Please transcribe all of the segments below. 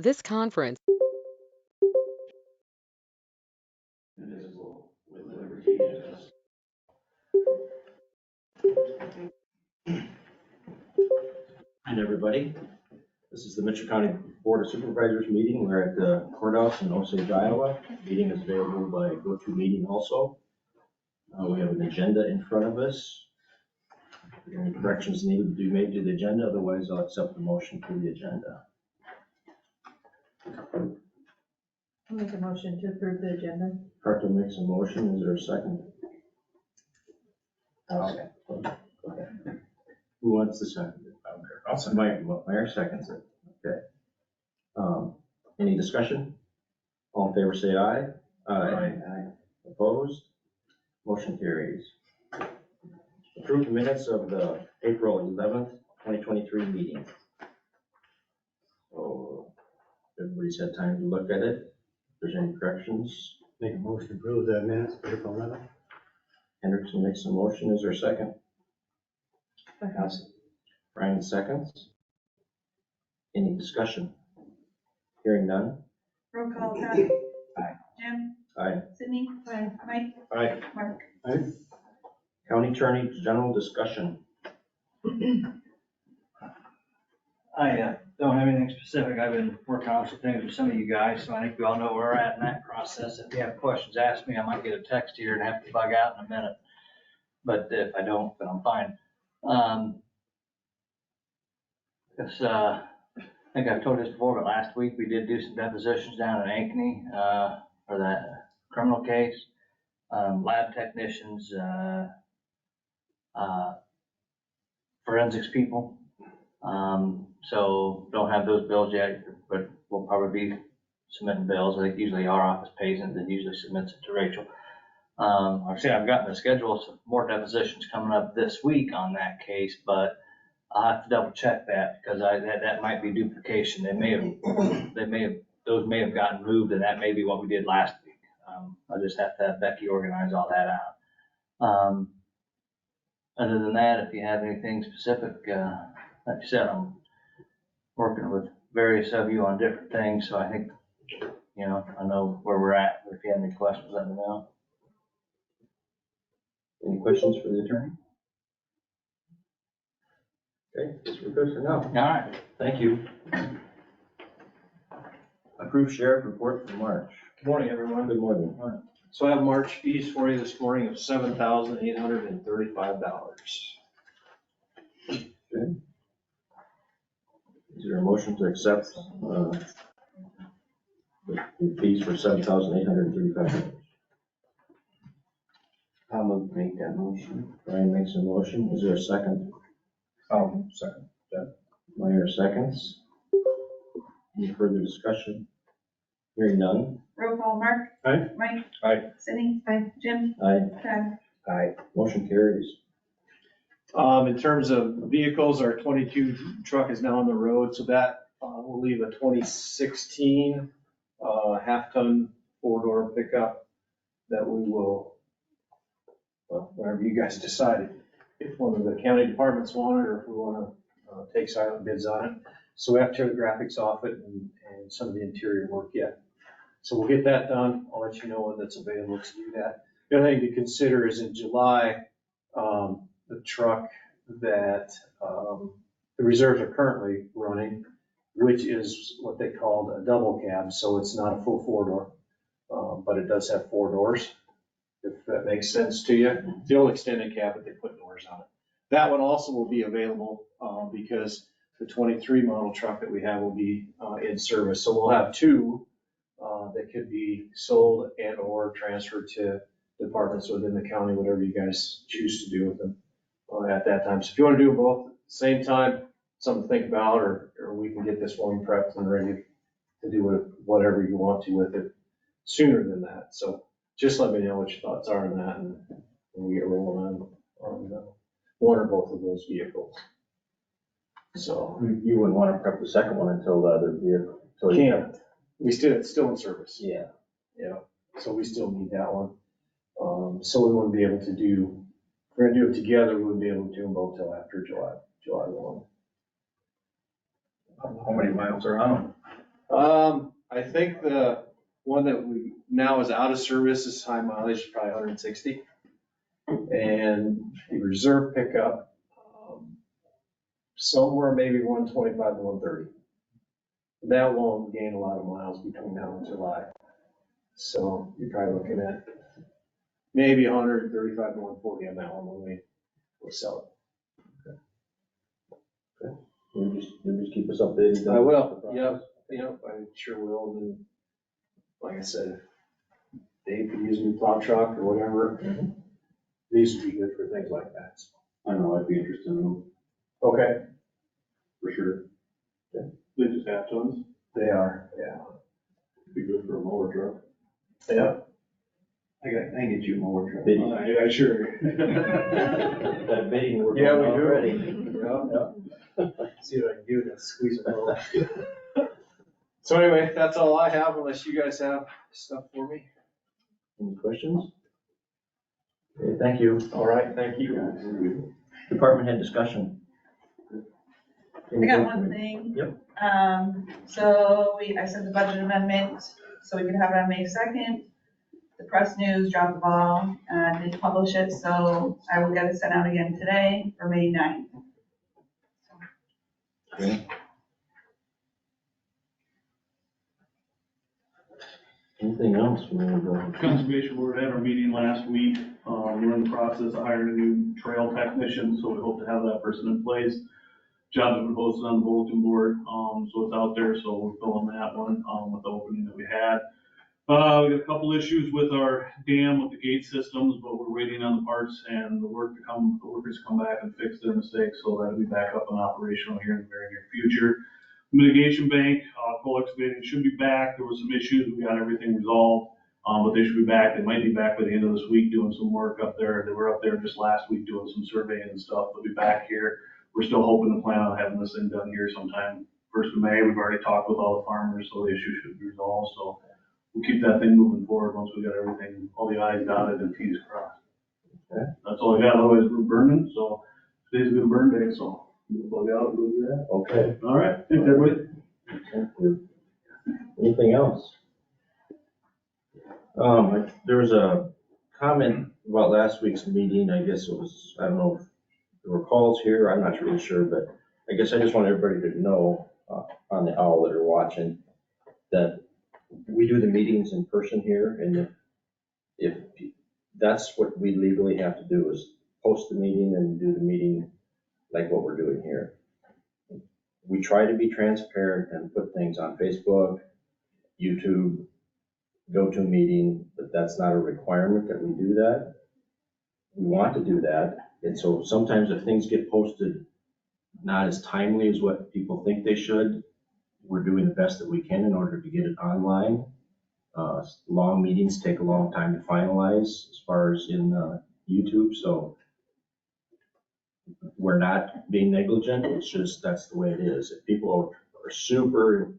This conference. Indivisible, with liberty and justice. Hi, everybody. This is the Mitchell County Board of Supervisors meeting. We're at the courthouse in Osage, Iowa. Meeting is available by GoToMeeting also. We have an agenda in front of us. If there are any corrections needed to be made to the agenda, otherwise I'll accept the motion for the agenda. I'll make a motion to approve the agenda. Carter makes a motion. Is there a second? Okay. Okay. Who wants the second? I'll second. Meyer seconds it. Okay. Any discussion? All in favor say aye. Aye. Opposed? Motion carries. Approved minutes of the April 11th, 2023 meeting. So everybody's had time to look at it. If there's any corrections, Make a motion to approve the minutes for April 11th. Hendrickson makes a motion. Is there a second? Second. Brian seconds. Any discussion? Hearing none. Roll call, Pat. Aye. Jim. Aye. Sydney. Aye. Mike. Aye. Mark. Aye. County Attorney General discussion. I don't have anything specific. I've been working on some things with some of you guys, so I think we all know where we're at in that process. If you have questions, ask me. I might get a text here and have to bug out in a minute. But if I don't, then I'm fine. I think I've told this before, but last week we did do some depositions down in Ankeny for that criminal case. Lab technicians, forensics people. So don't have those bills yet, but we'll probably be submitting bills. I think usually our office pays it, then usually submits it to Rachel. Like I said, I've gotten the schedule, some more depositions coming up this week on that case, but I'll have to double check that because that might be duplication. Those may have gotten moved, and that may be what we did last week. I just have to have Becky organize all that out. Other than that, if you have anything specific, like I said, I'm working with various of you on different things, so I think, I know where we're at. If you have any questions, let me know. Any questions for the attorney? Okay, guess we're good for now. All right. Thank you. Approved sheriff report for March. Good morning, everyone. Good morning. So I have March fees for you this morning of $7,835. Good. Is there a motion to accept the fees for $7,835? I'll make that motion. Brian makes a motion. Is there a second? Second. Meyer seconds. Any further discussion? Hearing none. Roll call, Mark. Aye. Mike. Aye. Sydney. Aye. Jim. Aye. Tad. Aye. Motion carries. In terms of vehicles, our 22 truck is now on the road, so that will leave a 2016 half-ton four-door pickup that we will, well, whatever you guys decided, if one of the county departments want it or if we want to take silent bids on it. So we have to tear the graphics off it and some of the interior work yet. So we'll get that done. I'll let you know when that's available to do that. The other thing to consider is in July, the truck that the reserves are currently running, which is what they called a double cab. So it's not a full four-door, but it does have four doors, if that makes sense to you. It's the old extended cab, but they put doors on it. That one also will be available because the 23 model truck that we have will be in service. So we'll have two that could be sold and or transferred to departments within the county, whatever you guys choose to do with them at that time. So if you want to do them both at the same time, something to think about, or we can get this one prepped and ready to do whatever you want to with it sooner than that. So just let me know what your thoughts are on that, and we get rolling on one or both of those vehicles. So You wouldn't want to prep the second one until the other vehicle. can't. It's still in service. Yeah. Yeah. So we still need that one. So we wouldn't be able to do, if we're gonna do it together, we wouldn't be able to do them both till after July 1. How many miles are on them? I think the one that we now is out of service is high mileage, probably 160. And the reserve pickup, somewhere maybe 125 to 130. That won't gain a lot of miles between now and July. So you're probably looking at maybe 135 to 140 on that one when we'll sell You'll just keep us updated. it. I will, yep, I sure will. And like I said, if Dave could use a new plow truck or whatever, these would be good for things like that. I know, I'd be interested in them, Okay. for sure. They just have tons, They are, yeah. be good for a mower truck. Yeah. I can get you a mower truck. Bidding. Yeah, sure. That bidding we're Yeah, doing we do. already. See what I can do to squeeze it over. So anyway, that's all I have unless you guys have stuff for me. Any questions? Okay, thank you. All right, thank you. Department head discussion. I got one thing. Yep. So I sent the budget amendment, so we could have it on May 2nd. The press news dropped the ball, and didn't publish it, so I will get it sent out again today for May 9th. Okay. Anything else? Conservation Board had our meeting last week. We're in the process of hiring a new trail technician, so we hope to have that person in place. Jobs have been posted on the bulletin board, so it's out there, so we're filling that one, with the opening that we had. We got a couple issues with our dam with the gate systems, but we're waiting on the parts and the workers to come back and fix their mistakes, so that'll be back up and operational here in the very near future. Mitigation bank, coal excavating should be back. There were some issues. We got everything resolved, but they should be back. They might be back by the end of this week doing some work up there. They were up there just last week doing some surveying and stuff. They'll be back here. We're still hoping to plan on having this thing done here sometime 1st of May. We've already talked with all the farmers, so the issue should be resolved. So we'll keep that thing moving forward once we got everything, all the I's dotted and T's crossed. Okay. That's all I got. Otherwise, we're burning, so today's a good burn day, so we'll bug out and go do that. Okay. All right, thanks, everybody. Thank you. Anything else? There was a comment about last week's meeting. I guess it was, I don't know if there were calls here, I'm not really sure, but I guess I just want everybody to know, on the owl that are watching, that we do the meetings in person here, and if that's what we legally have to do, is post the meeting and do the meeting like what we're doing here. We try to be transparent and put things on Facebook, YouTube, GoToMeeting, but that's not a requirement that we do that. We want to do that, and so sometimes if things get posted not as timely as what people think they should, we're doing the best that we can in order to get it online. Long meetings take a long time to finalize as far as in YouTube, so we're not being negligent, it's just that's the way it is. If people are super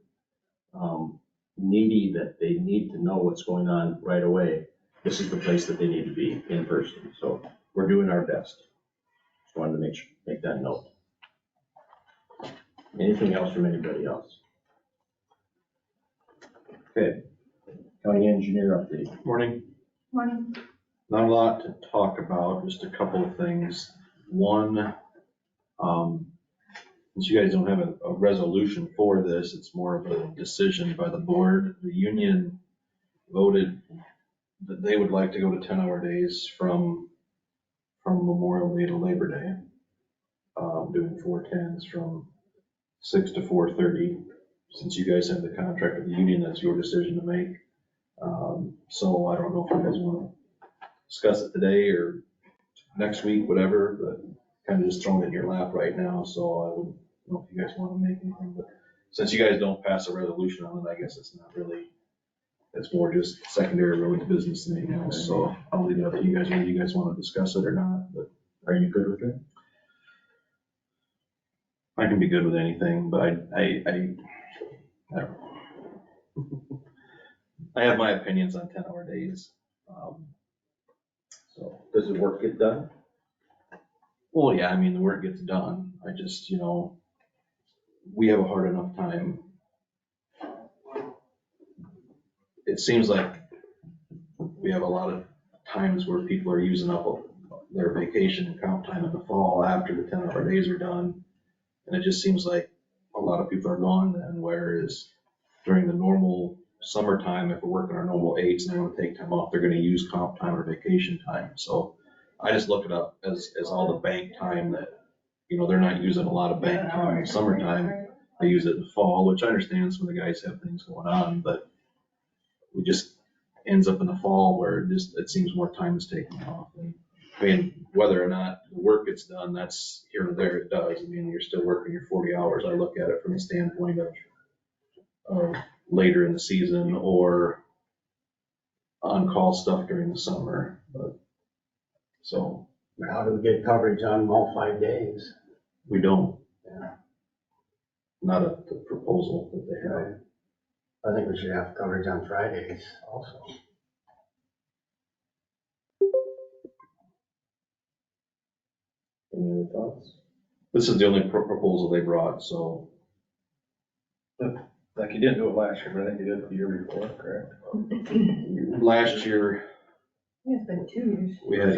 needy that they need to know what's going on right away, this is the place that they need to be in person. So we're doing our best. Just wanted to make that note. Anything else from anybody else? Okay, county engineer update. Morning. Morning. Not a lot to talk about, just a couple of things. One, since you guys don't have a resolution for this, it's more of a decision by the board. The union voted that they would like to go to 10-hour days from Memorial Day to Labor Day. Doing 410s from 6 to 4:30. Since you guys have the contract with the union, that's your decision to make. So I don't know if you guys want to discuss it today or next week, whatever, but kind of just throwing it in your lap right now. So I wouldn't know if you guys want to make anything, but since you guys don't pass a resolution on it, I guess it's not really, it's more just secondary roads business than anything else. So I'll leave it up to you guys whether you guys want to discuss it or not, but Are you good with it? I can be good with anything, but I don't know. I have my opinions on 10-hour days. So does the work get done? Well, yeah, I mean, the work gets done. I just, we have a hard enough time it seems like we have a lot of times where people are using up their vacation and comp time in the fall after the 10-hour days are done. And it just seems like a lot of people are gone then, whereas during the normal summertime, if we're working our normal 8s and they want to take time off, they're going to use comp time or vacation time. So I just look it up as all the bank time that, they're not using a lot of bank time in the summertime. They use it in the fall, which I understand some of the guys have things going on, but we just ends up in the fall where it seems more time is taken off. And, I mean, whether or not the work gets done, that's here or there, it does. I mean, you're still working your 40 hours. I look at it from the standpoint of later in the season or on-call stuff during the summer, but, so. How do we get coverage on all 5 days? We don't. Yeah. Not a the proposal that they have. I think we should have coverage on Fridays also. Any other thoughts? This is the only proposal they brought, so. Like you didn't do it last year, but I think you did the year before, correct? Last year, It's been 2 years. we had,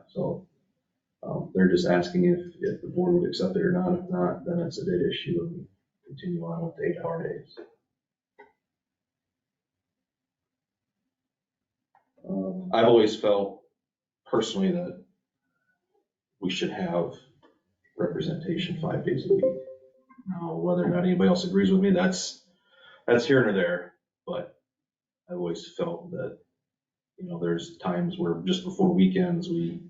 so. They're just asking if the board would accept it or not. If not, then it's a dead issue and we continue on with the 8-hour days. I've always felt personally that we should have representation 5 days a week. Now, whether or not anybody else agrees with me, that's here and there, but I've always felt that, there's times where just before weekends, we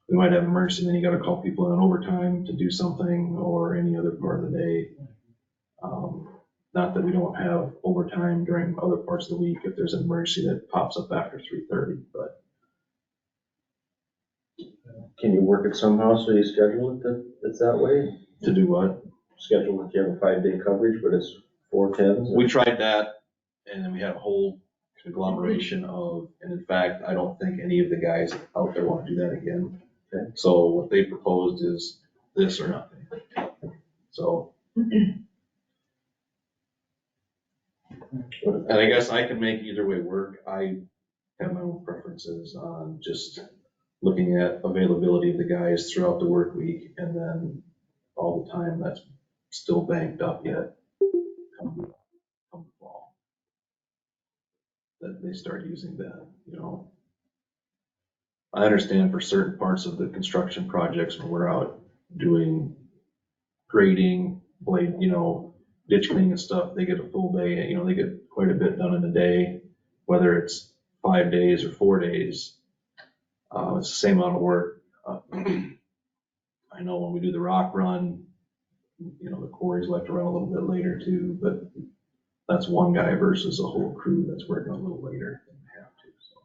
might have an emergency, and then you gotta call people in on overtime to do something or any other part of the day. Not that we don't have overtime during other parts of the week if there's an emergency that pops up after 3:30, but. Can you work it somehow so you schedule it that it's that way? To do what? Schedule it, you have a 5-day coverage, but it's 4 10s? We tried that, and then we had a whole conglomeration of, and in fact, I don't think any of the guys out there want to do that again. Okay. So what they proposed is this or nothing. So. And I guess I can make either way work. I have my own preferences on just looking at availability of the guys throughout the work week and then all the time that's still banked up yet come the fall. That they start using that, I understand for certain parts of the construction projects when we're out doing grading, blade, ditch cleaning and stuff, they get a full day, they get quite a bit done in a day, whether it's 5 days or 4 days. It's the same amount of work. I know when we do the rock run, the quarries like to run a little bit later too, but that's one guy versus a whole crew that's working a little later than they have to, so.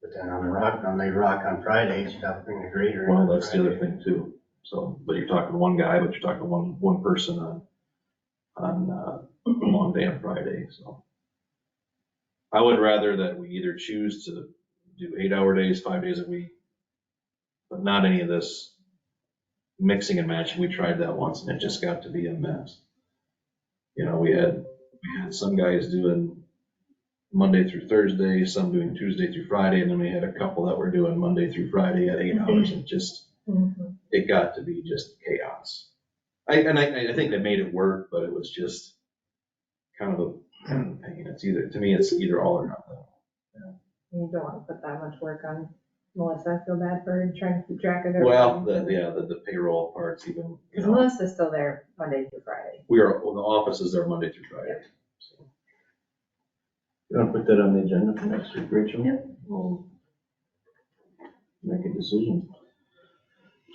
But then on the rock run, they rock on Fridays, you have to bring a grader. in Well, on that's the other Friday. thing too. So, but you're talking one guy, but you're talking one person on a long day on Friday, so. I would rather that we either choose to do 8-hour days, 5 days a week, but not any of this mixing and matching. We tried that once and it just got to be a mess. We had some guys doing Monday through Thursday, some doing Tuesday through Friday, and then we had a couple that were doing Monday through Friday at 8 hours, and it got to be just chaos. I think they made it work, but it was just kind of a pain. It's either all or nothing. You don't want to put that much work on Melissa. I feel bad for trying to keep track of everything. Well, the payroll parts even, Because Melissa's still there Monday through Friday. the office is there Monday through Friday. So, You want to put that on the agenda for next week, Rachel? Yep. We'll make a decision.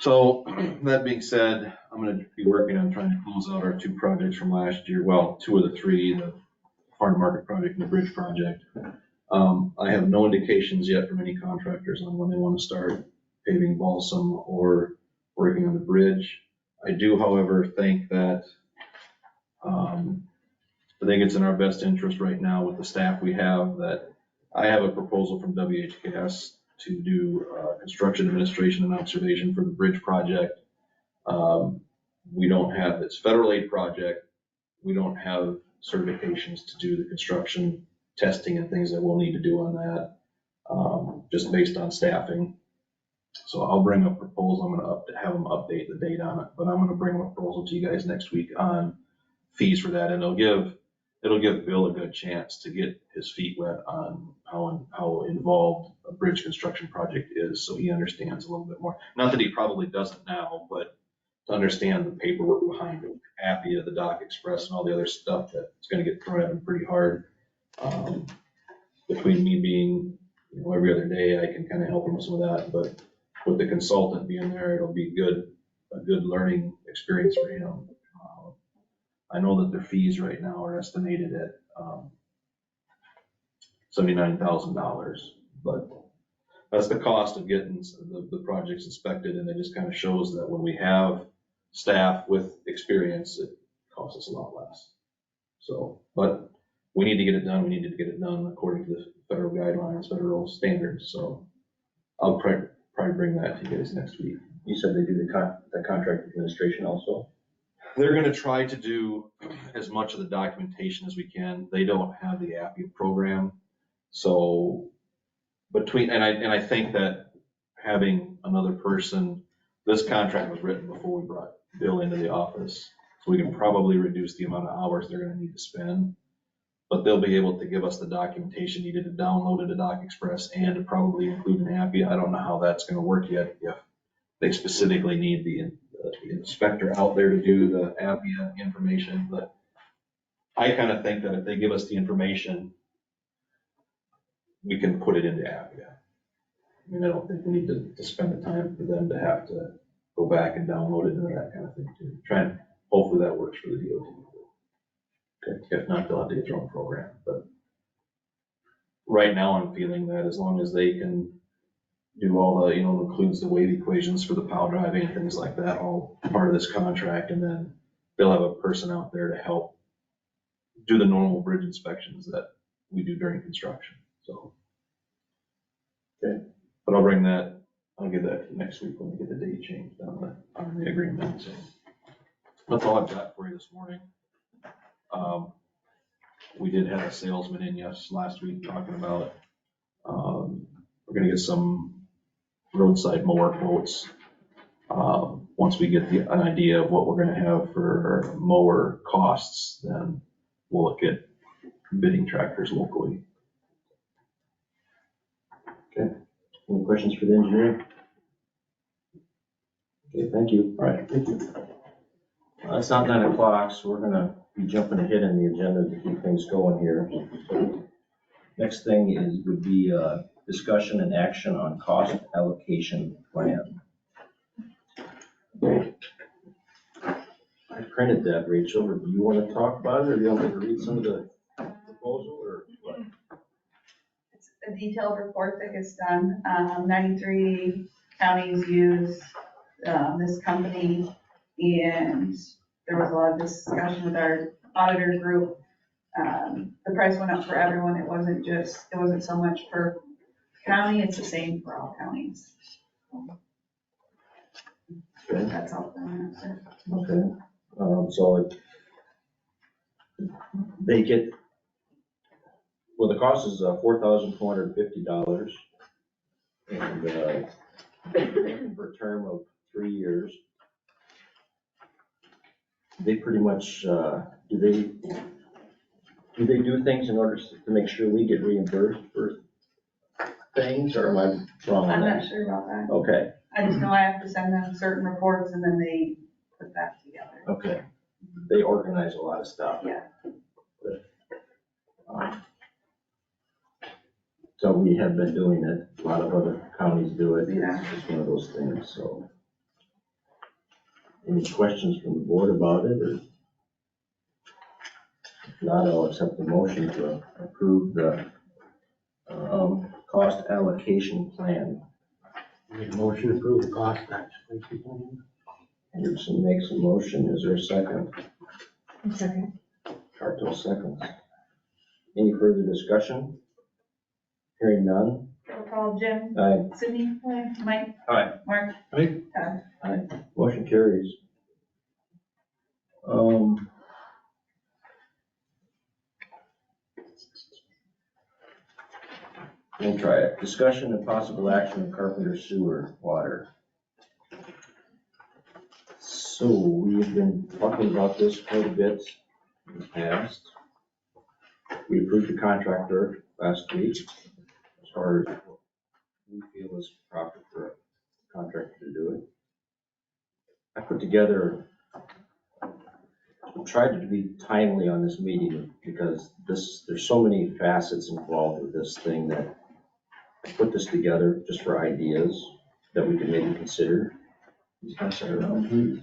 So that being said, I'm gonna be working on trying to close out our 2 projects from last year. Well, 2 of the 3, the farm market project and the bridge project. I have no indications yet from any contractors on when they want to start paving Balsam or working on the bridge. I do, however, think that, I think it's in our best interest right now with the staff we have that I have a proposal from WHKS to do construction administration and observation for the bridge project. We don't have, it's federal aid project. We don't have certifications to do the construction testing and things that we'll need to do on that, just based on staffing. So I'll bring a proposal, I'm gonna have them update the date on it, but I'm gonna bring a proposal to you guys next week on fees for that, and it'll give Bill a good chance to get his feet wet on how involved a bridge construction project is, so he understands a little bit more. Not that he probably doesn't now, but to understand the paperwork behind it, APIA, the Dock Express, and all the other stuff that's gonna get thrown at him pretty hard. Between me being, every other day, I can kind of help him with some of that, but with the consultant being there, it'll be a good learning experience for him. I know that their fees right now are estimated at $79,000, but that's the cost of getting the projects inspected, and it just kind of shows that when we have staff with experience, it costs us a lot less. So, but we need to get it done. We needed to get it done according to the federal guidelines, federal standards. So I'll probably bring that to you guys next week. You said they do the contract administration also? They're gonna try to do as much of the documentation as we can. They don't have the APIA program. So and I think that having another person, this contract was written before we brought Bill into the office. So we can probably reduce the amount of hours they're gonna need to spend. But they'll be able to give us the documentation needed to download it to Dock Express and to probably include an APIA. I don't know how that's gonna work yet, if they specifically need the inspector out there to do the APIA information, but I kind of think that if they give us the information, we can put it into APIA. I mean, I don't think we need to spend the time for them to have to go back and download it and that kind of thing too. Hopefully that works for the DOT. Okay. If not, they'll have to get their own program, but right now I'm feeling that as long as they can do all the, includes the wave equations for the pile driving and things like that, all part of this contract, and then they'll have a person out there to help do the normal bridge inspections that we do during construction, so. Okay, but I'll give that next week when we get the date changed on the agreement, so. That's all I've got for you this morning. We did have a salesman in last week talking about, we're gonna get some roadside mower quotes. Once we get an idea of what we're gonna have for mower costs, then we'll look at bidding tractors locally. Okay, any questions for the engineer? Okay, thank you. All right, thank you. It's not 9 o'clock, so we're gonna be jumping ahead in the agenda to keep things going here. Next thing would be discussion and action on cost allocation plan. I printed that, Rachel, or do you want to talk about it, or do you want me to read some of the proposal, or what? It's a detailed report that gets done. 93 counties use this company, and there was a lot of discussion with our auditor group. The price went up for everyone. It wasn't so much per county, it's the same for all counties. Okay. That's all for my answer. Okay, so they get, well, the cost is $4,450, and for a term of 3 years. They pretty much, do they do things in order to make sure we get reimbursed for things, or am I wrong on I'm that? not sure about that. Okay, I just know I have to send them certain reports and then they put that together. okay. They organize a lot of stuff. Yeah. So we have been doing it, a lot of other counties do it. Yeah. It's just one of those things, so. Any questions from the board about it, or? If not, I'll accept the motion to approve the cost allocation plan. Make a motion to approve the cost allocation plan. Anderson makes a motion, is there a second? Second. Charto seconds. Any further discussion? Hearing none? Roll call, Jim. Aye. Sydney. Mike. Aye. Mark. Aye. Todd. Aye. Motion carries. We'll try it. Discussion and possible action of Carpenter Sewer Water. So we've been talking about this quite a bit in the past. We approved the contractor last week as far as what we feel is proper for a contractor to do it. I put together, tried to be timely on this meeting because there's so many facets involved with this thing that I put this together just for ideas that we can maybe consider. Just pass that around, please.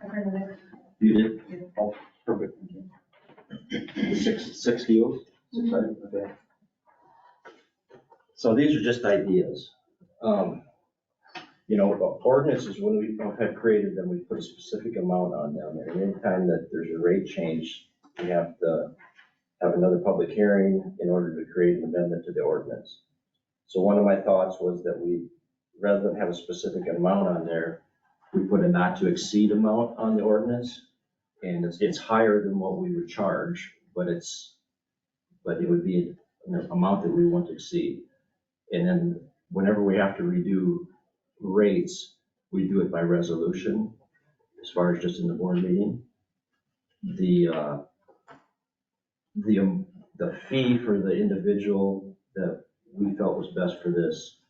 I printed it. You did? Yeah. Oh, perfect. Six deals? 6 items, okay. So these are just ideas. You know, ordinances, when we have created them, we put a specific amount on them. And anytime that there's a rate change, we have to have another public hearing in order to create an amendment to the ordinance. So one of my thoughts was that we, rather than have a specific amount on there, we put a not to exceed amount on the ordinance. And it's higher than what we would charge, but it would be an amount that we want to exceed. And then whenever we have to redo rates, we do it by resolution, as far as just in the board meeting. The fee for the individual that we felt was best for this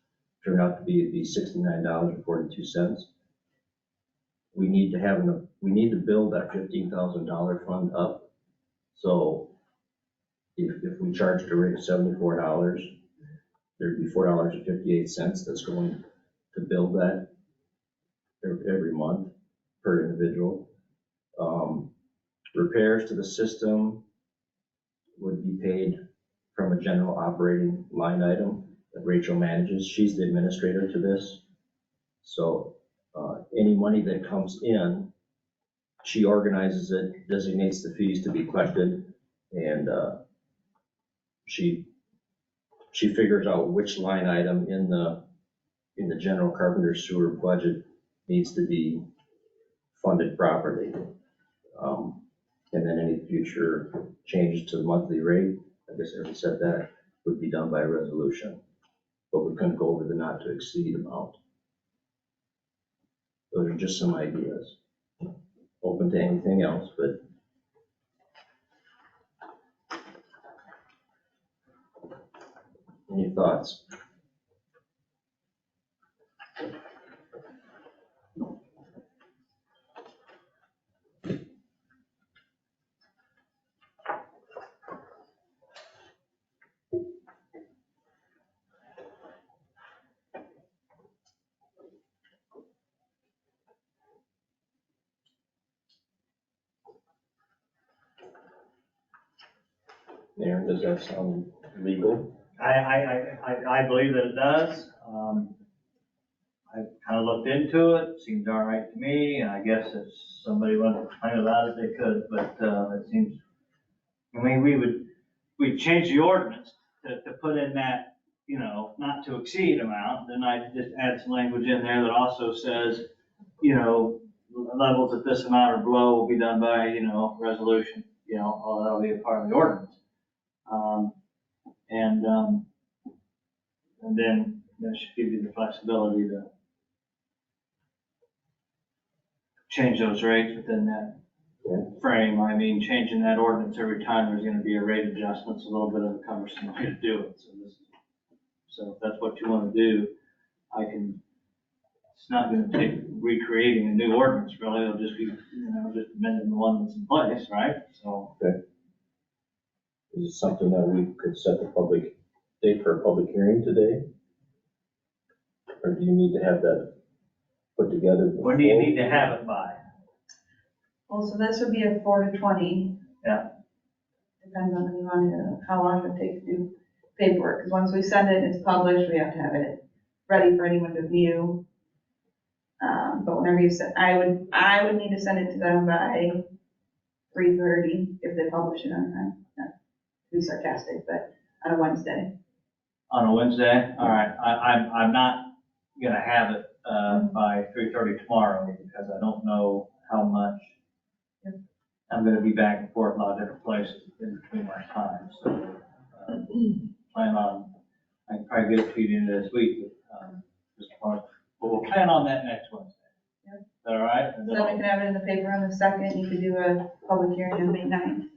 turned out to be $69.42. We need to build that $15,000 fund up. So if we charged a rate of $74, there'd be $4.58 that's going to build that every month per individual. Repairs to the system would be paid from a general operating line item that Rachel manages. She's the administrator to this. So any money that comes in, she organizes it, designates the fees to be collected, and she figures out which line item in the general carpenter sewer budget needs to be funded properly. And then any future changes to the monthly rate, I guess I already said that, would be done by resolution. But we couldn't go over the not to exceed amount. Those are just some ideas. Open to anything else, but any thoughts? Aaron, does that sound legal? I believe that it does. I kind of looked into it, seemed all right to me, and I guess if somebody wanted to complain about it, they could, but it seems, I mean, we'd change the ordinance to put in that, you know, not to exceed amount, then I'd just add some language in there that also says, you know, levels at this amount or below will be done by, you know, resolution, you know, all that'll be a part of the ordinance. And then that should give you the flexibility to change those rates within that frame. I mean, changing that ordinance every time there's gonna be a rate adjustment, it's a little bit of a cumbersome way to do it. So if that's what you wanna do, it's not gonna take recreating a new ordinance, really. It'll just be, you know, just amending the one that's in place, right? So. Okay. Is it something that we could set the public date for a public hearing today? Or do you need to have that put together before? When do you need to have it by? Well, so this would be a 4 to 20. Yeah. Depends on when you want to, how long it takes to do paperwork, because once we send it, it's published, we have to have it ready for anyone to view. But whenever you send, I would need to send it to them by 3:30 if they publish it on time. Not to be sarcastic, but on a Wednesday. On a Wednesday? All right. I'm not gonna have it by 3:30 tomorrow, because I don't know how much I'm gonna be back and forth a lot of different places in between my time, so, plan on, I can probably get it to you into this week, but we'll plan on that next Wednesday. Yep. Is that all right? And So then we can have it in the paper on the 2nd, you could do a public hearing on May 9th.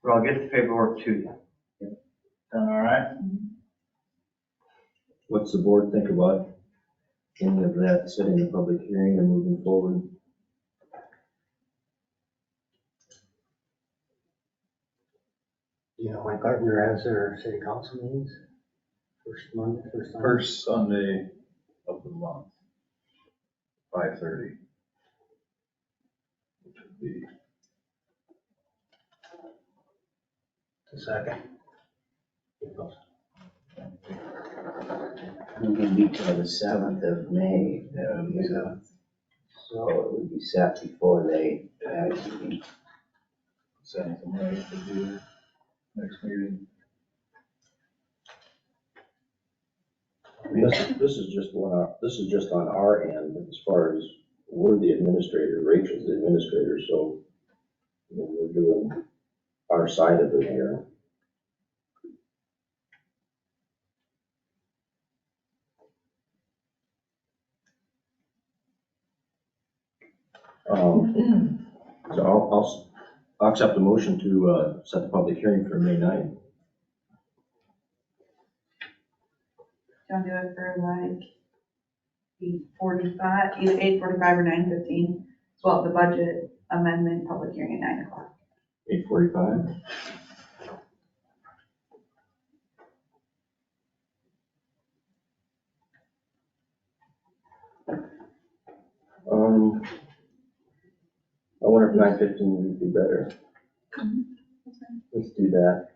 But I'll get the paperwork to you. Done all right? What's the board think about any of that, setting the public hearing and moving forward? You know, when Gardner has their city council meetings, first Monday, first Sunday. First Sunday of the month, 5:30. Which would be, The second. It would be till the 7th of May, so it would be set before they, seventh of May would be your next meeting. This is just on our end, as far as we're the administrator, Rachel's the administrator, so you know, we're doing our side of it here. So I'll accept the motion to set the public hearing for May 9th. Do you want to do it for like 8:45, either 8:45 or 9:15? Well, the budget amendment public hearing at 9 o'clock. 8:45. I wonder if 9:15 would be better. Let's do that.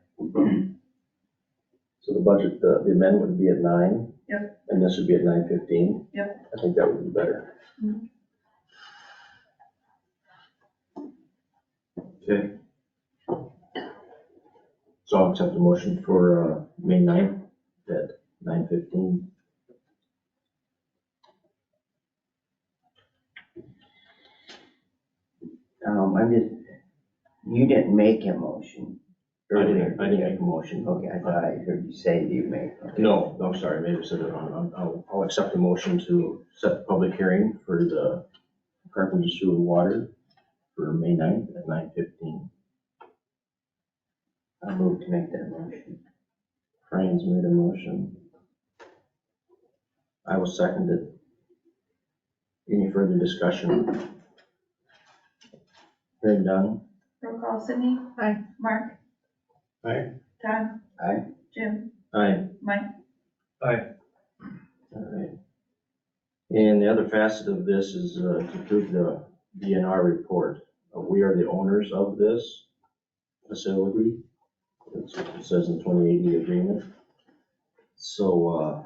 So the budget, the amendment would be at 9. Yep. And this would be at 9:15. Yep. I think that would be better. Okay. So I'll accept the motion for May 9th at 9:15. you didn't make a motion. I didn't make a motion. Okay, I thought I heard you say you made. No, I'm sorry, maybe I said it wrong. I'll accept the motion to set the public hearing for the Carpenter Sewer and Water for May 9th at 9:15. I moved to make that motion. Brian's made a motion. I will second it. Any further discussion? Hearing none. Roll call, Sydney? Aye. Mark? Aye. Todd? Aye. Jim? Aye. Mike? Aye. All right. And the other facet of this is to approve the DNR report. We are the owners of this facility. That's what it says in the 2080 agreement. So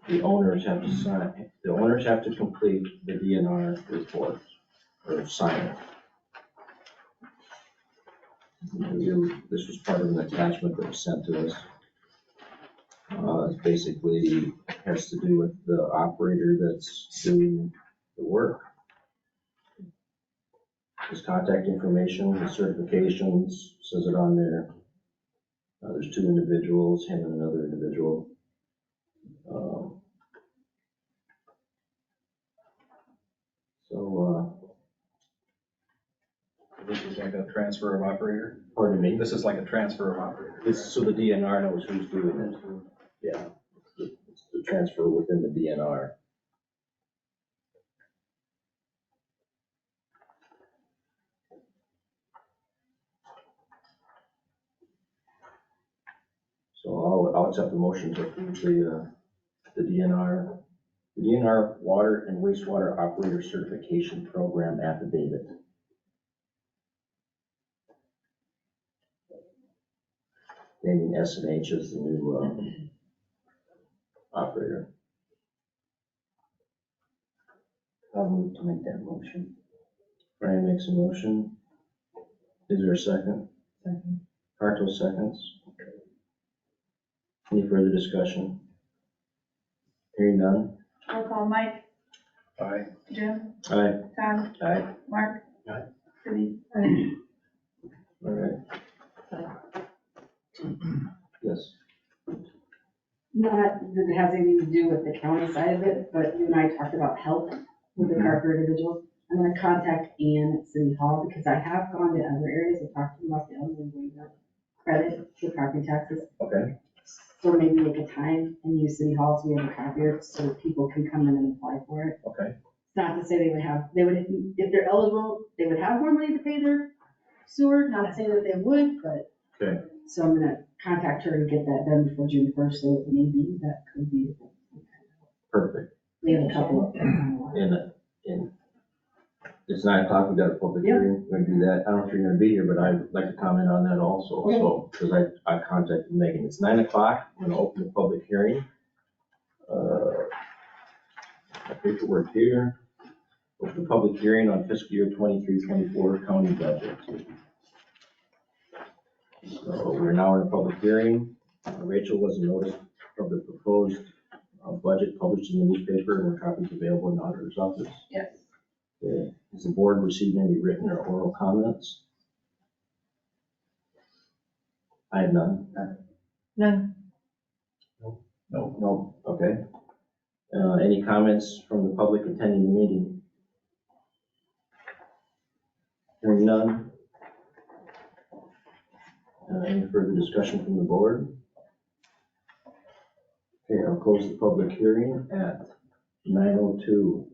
the owners have to sign, the owners have to complete the DNR report or sign it. This was part of an attachment that was sent to us. It basically has to do with the operator that's doing the work. His contact information, his certifications, says it on there. There's 2 individuals, him and another individual. This is like a transfer of operator. Pardon me? This is like a transfer of operator. So the DNR knows who's doing it. Yeah, it's the transfer within the DNR. So I'll accept the motion to approve the DNR Water and Wastewater Operator Certification Program affidavit. Naming S&H as the new operator. I'll move to make that motion. Brian makes a motion. Is there a second? Second. Carto seconds. Any further discussion? Hearing none? Roll call, Mike, Aye. Jim, Aye. Todd, Aye. Mark. Aye. Cindy. All right. Yes. Not that it has anything to do with the county side of it, but you and I talked about help with the Carver individuals. I'm gonna contact Ann at City Hall because I have gone to other areas and talked to them about the elderly waiver credit for property taxes. Okay. So maybe make a time and use City Hall so we have a copier so that people can come in and apply for it. Okay. It's not to say they would, if they're eligible, they would have more money to pay their sewer, not to say that they would, but. Okay. So I'm gonna contact her to get that done before June 1st, so maybe that could be. Perfect. We have a couple of. In it's 9 o'clock, we got a public Yeah. hearing, we're gonna do that. I don't know if you're gonna be here, but I'd like to comment on that also, Okay. so, because I contacted Megan. It's 9 o'clock, I'm gonna open the public hearing. My paperwork here. Open the public hearing on fiscal year 23-24 county budget. So we're now in a public hearing. Rachel was a notice of the proposed budget published in the newspaper, and copies available in the auditor's office. Yes. Okay. Has the board received any written or oral comments? I have none. None. No. Okay. Any comments from the public attending the meeting? Hearing none. Any further discussion from the board? Okay, I'll close the public hearing at 9:02.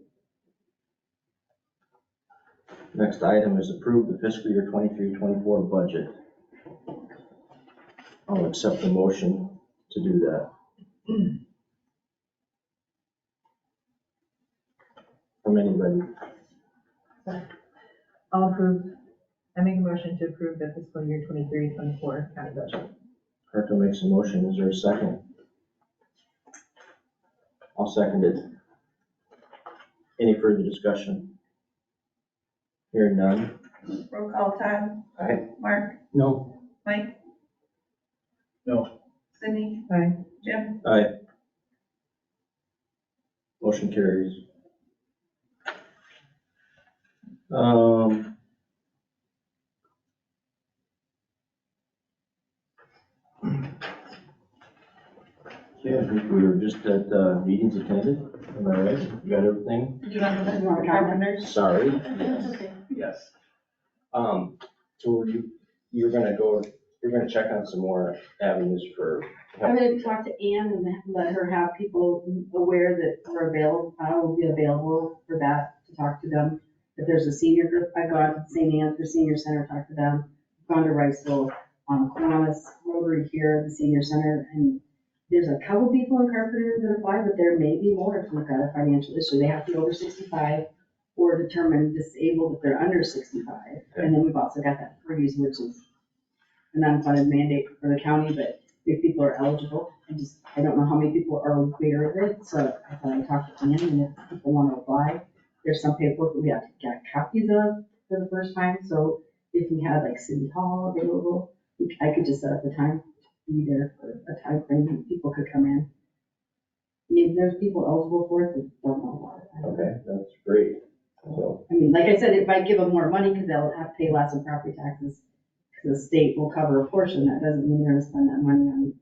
Next item is approve the fiscal year 23-24 budget. I'll accept the motion to do that. From anybody? I'll approve. I make a motion to approve the fiscal year 23-24 county budget. Kirko makes a motion. Is there a second? I'll second it. Any further discussion? Hearing none. Roll call, Todd. Aye. Mark, No. Mike. No. Cindy, Aye. Jim. Aye. Motion carries. Yeah, I think we were just at meetings attended. Am I right? You got everything? Did you want to You want to comment? Sorry. That's okay. Yes. So you're gonna check on some more avenues for I'm help. gonna talk to Ann and let her have people aware that we're available, I will be available for that, to talk to them. If there's a senior group, I've gone to St. Anne's for Senior Center, talked to them, gone to Riceville, Kiwanis, Rotary here, the Senior Center, and there's a couple people in Carpenter that apply, but there may be more if we've got a financial issue. They have to be over 65 or determined disabled if they're under 65. And then we've also got that freeze, which is an unfunded mandate for the county, but if people are eligible, I don't know how many people are aware of it, so I thought I'd talk to Ann, and if people want to apply, there's some paperwork that we have to get copies of for the first time, so if we had like City Hall available, I could just set up a time, to be there for a time frame, and people could come in. Maybe there's people eligible for it that don't know about it. Okay, that's great. So, I mean, like I said, it might give them more money because they'll have to pay less in property taxes. Because the state will cover a portion. That doesn't mean they're gonna spend that money on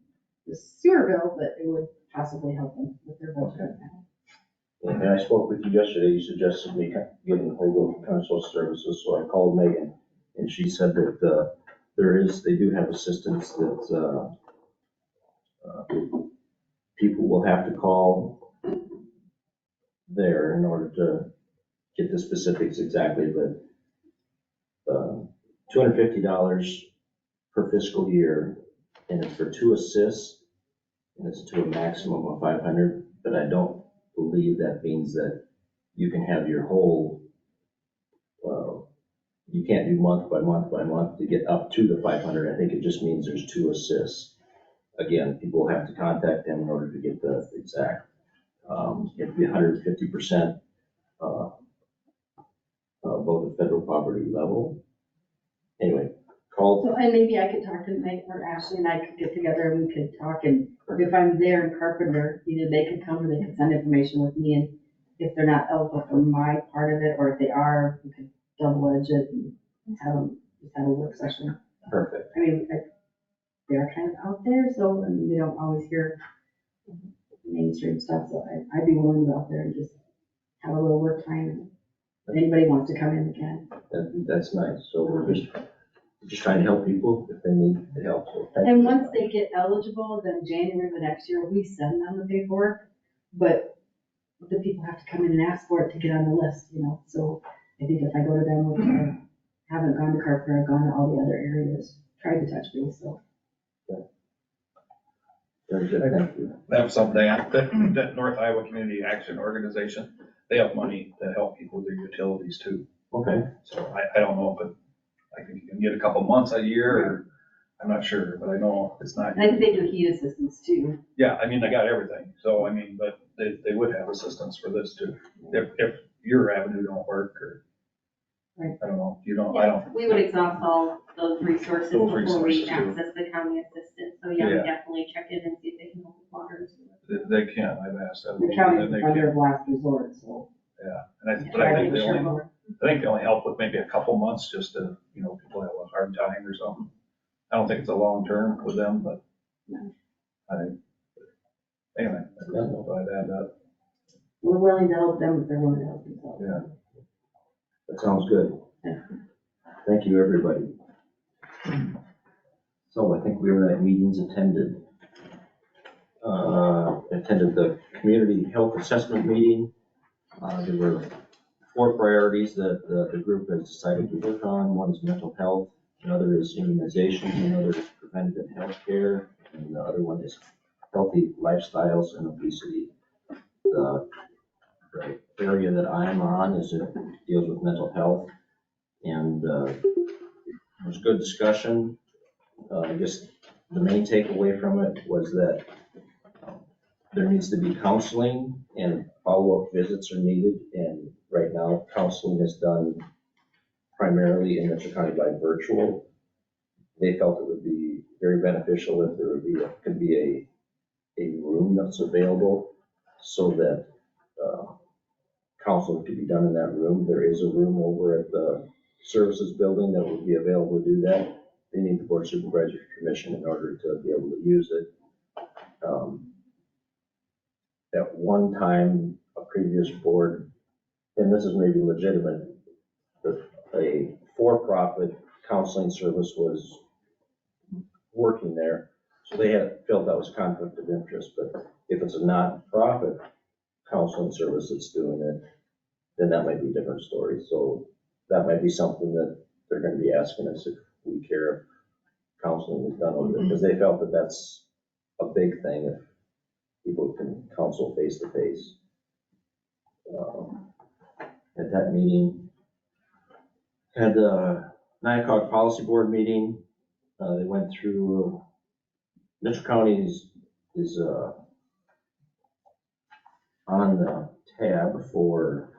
the sewer bill, but it would possibly help them with their budget. and I spoke with you yesterday, you suggested me getting hold of kind of social services, so I called Megan, and she said that they do have assistance that people will have to call there in order to get the specifics exactly, but $250 per fiscal year, and it's for 2 assists, and it's to a maximum of 500, but I don't believe that means that you can have your whole, you can't do month by month by month to get up to the 500. I think it just means there's 2 assists. Again, people have to contact them in order to get the exact, it'd be 150% above the federal poverty level. Anyway, called. So, and maybe I could talk to Nate or Ashley and I could get together and we could talk, and if I'm there in Carpenter, either they could come or they could send information with me, and if they're not eligible for my part of it, or if they are, we could double edge it and just have a work session. Perfect. I mean, they're kind of out there, so, I mean, they don't always hear mainstream stuff, so I'd be willing to go out there and just have a little work time. If anybody wants to come in, they can. That's nice. So we're just trying to help people if they need the help. So thank And you. once they get eligible, then January of the next year, we send them the paperwork, but the people have to come in and ask for it to get on the list, you know, so I think if I go to them, which I haven't gone to Carpenter, I've gone to all the other areas, tried to touch base, so. Very good, thank you. I have something, that North Iowa Community Action Organization, they have money to help people with their utilities too. Okay. So I don't know if it, I think you can get a couple months a year, or, I'm not sure, but I know it's not. And I think they do heat assistance too. Yeah, I mean, they got everything, so I mean, but they would have assistance for this too, if your avenue don't work, or, Right. I don't know, you don't, I don't. We would exhaust all those resources Those before we resources, too. access the county assistance, so yeah, we Yeah. definitely check in and see if they can help with water and sewer. They can, I've asked them. The county's and they under can. of last resort, so. Yeah, and I try to think they make sure only, more. I think they only help with maybe a couple months, just to, you know, people have a hard time or something. I don't think it's a long term with them, but I think, anyway, I just thought I'd add that. We're willing to help them if they're willing to help themselves. Yeah. That sounds good. Yeah. Thank you, everybody. So I think we were at meetings attended. Attended the community health assessment meeting. There were 4 priorities that the group has decided to work on. One is mental health, another is immunizations, another is preventative health care, and the other one is healthy lifestyles and obesity. The area that I'm on is it deals with mental health, and there was good discussion. I guess the main takeaway from it was that there needs to be counseling and follow-up visits are needed, and right now counseling is done primarily in Mitchell County by virtual. They felt it would be very beneficial if there could be a room that's available so that counseling could be done in that room. There is a room over at the services building that would be available to do that. They need the board supervisor's permission in order to be able to use it. At one time, a previous board, and this is maybe legitimate, but a for-profit counseling service was working there. So they felt that was conflict of interest, but if it's a not-profit counseling service that's doing it, then that might be a different story. So that might be something that they're gonna be asking us if we care if counseling is done over there, because they felt that that's a big thing if people can counsel face to face. At that meeting, had a 9 o'clock policy board meeting. They went through, Mitchell County is on the tab for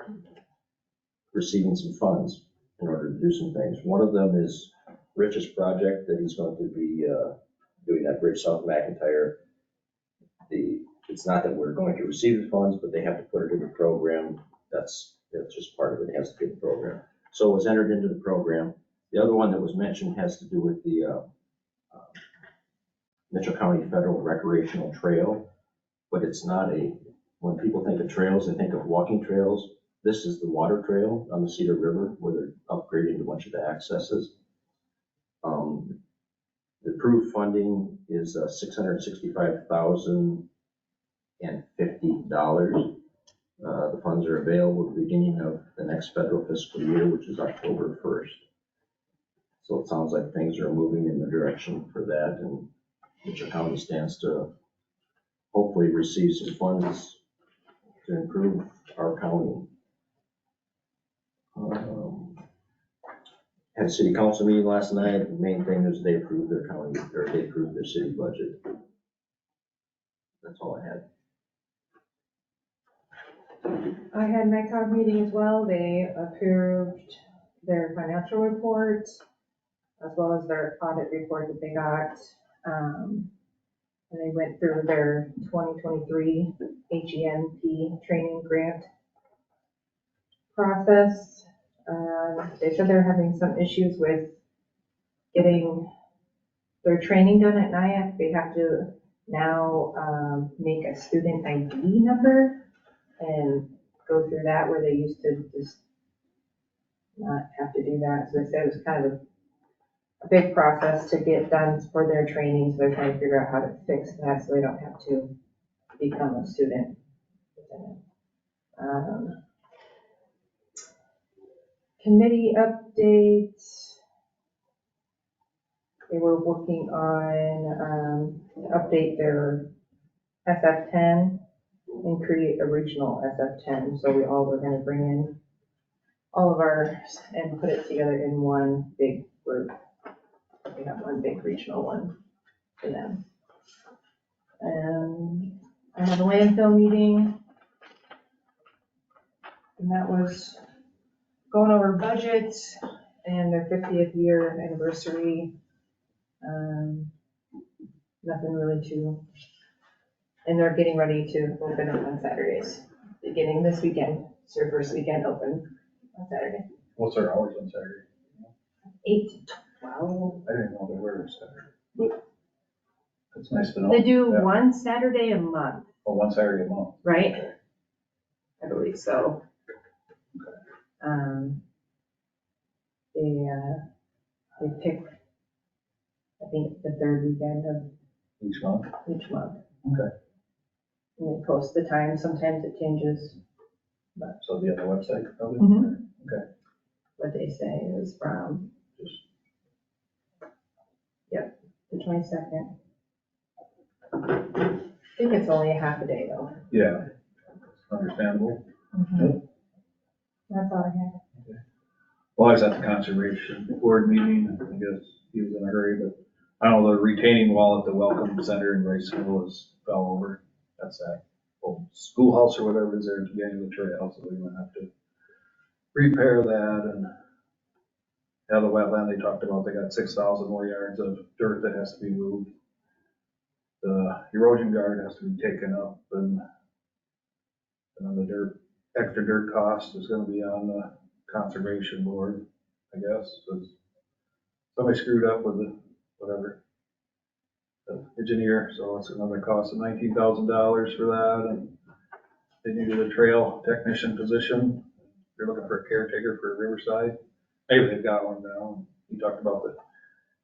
receiving some funds in order to do some things. One of them is Rich's project that he's going to be doing that bridge south of McIntyre. It's not that we're going to receive the funds, but they have to put it in the program. That's just part of it. It has to be in the program. So it was entered into the program. The other one that was mentioned has to do with the Mitchell County Federal Recreational Trail, but it's not when people think of trails, they think of walking trails. This is the water trail on the Cedar River where they're upgrading a bunch of the accesses. The approved funding is $665,050. The funds are available at the beginning of the next federal fiscal year, which is October 1st. So it sounds like things are moving in the direction for that, and Mitchell County stands to hopefully receive some funds to improve our county. Had a city council meeting last night. The main thing is they approved their county, or they approved their city budget. That's all I had. I had NICOG meeting as well. They approved their financial report. as well as their audit report that they got. And they went through their 2023 HEMP training grant process. They said they're having some issues with getting their training done at NIAC. They have to now make a student ID number and go through that, where they used to just not have to do that. So they said it was kind of a big process to get done for their training, so they're trying to figure out how to fix that so they don't have to become a student. Committee updates. They were working on to update their SF10 and create a regional SF10. So we all were going to bring in all of ours and put it together in one big group. We have one big regional one for them. And I had a landfill meeting, and that was going over budgets and their 50th year anniversary. Nothing really and they're getting ready to open up on Saturdays, beginning this weekend. It's their first weekend open on Saturday. What's our hours on Saturday? 8 to 12. I didn't know they were Saturday, but it's nice to know. They do Yeah. one Saturday a month, Oh, one Saturday a month. right? Okay. I believe so. They pick, I think, the third weekend of Each month? each month. Okay. And they post the time, sometimes it changes, So it'll be on the website probably? Mhm. Okay. what they say is from, the 22nd. I think it's only a half a day though. Yeah. Understandable. That's all I have. Well, I was at the conservation board meeting, I guess he was in a hurry, but I don't know, the retaining wall at the welcome center in Riceville fell over. That's that old schoolhouse or whatever is there at the beginning of the trail, so we're gonna have to repair that. And the wetland they talked about, they got 6,000 more yards of dirt that has to be moved. The erosion guard has to be taken up, and then the extra dirt cost is gonna be on the conservation board, I guess, because somebody screwed up with the engineer, so it's another cost of $19,000 for that. And they needed a trail technician position. They're looking for a caretaker for Riverside. Maybe they've got one now. He talked about the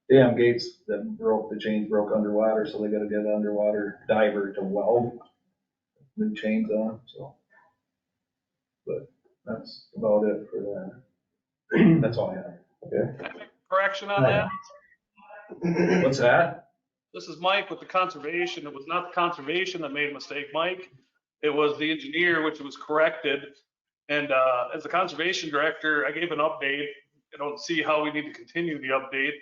dam gates that broke, the chains broke underwater, so they gotta get an underwater diver to weld new chains on, so. But that's about it for that. That's all I have. Okay. Correction on that? What's that? This is Mike with the conservation. It was not the conservation that made a mistake, Mike. It was the engineer, which was corrected. And as the conservation director, I gave an update. I don't see how we need to continue the update.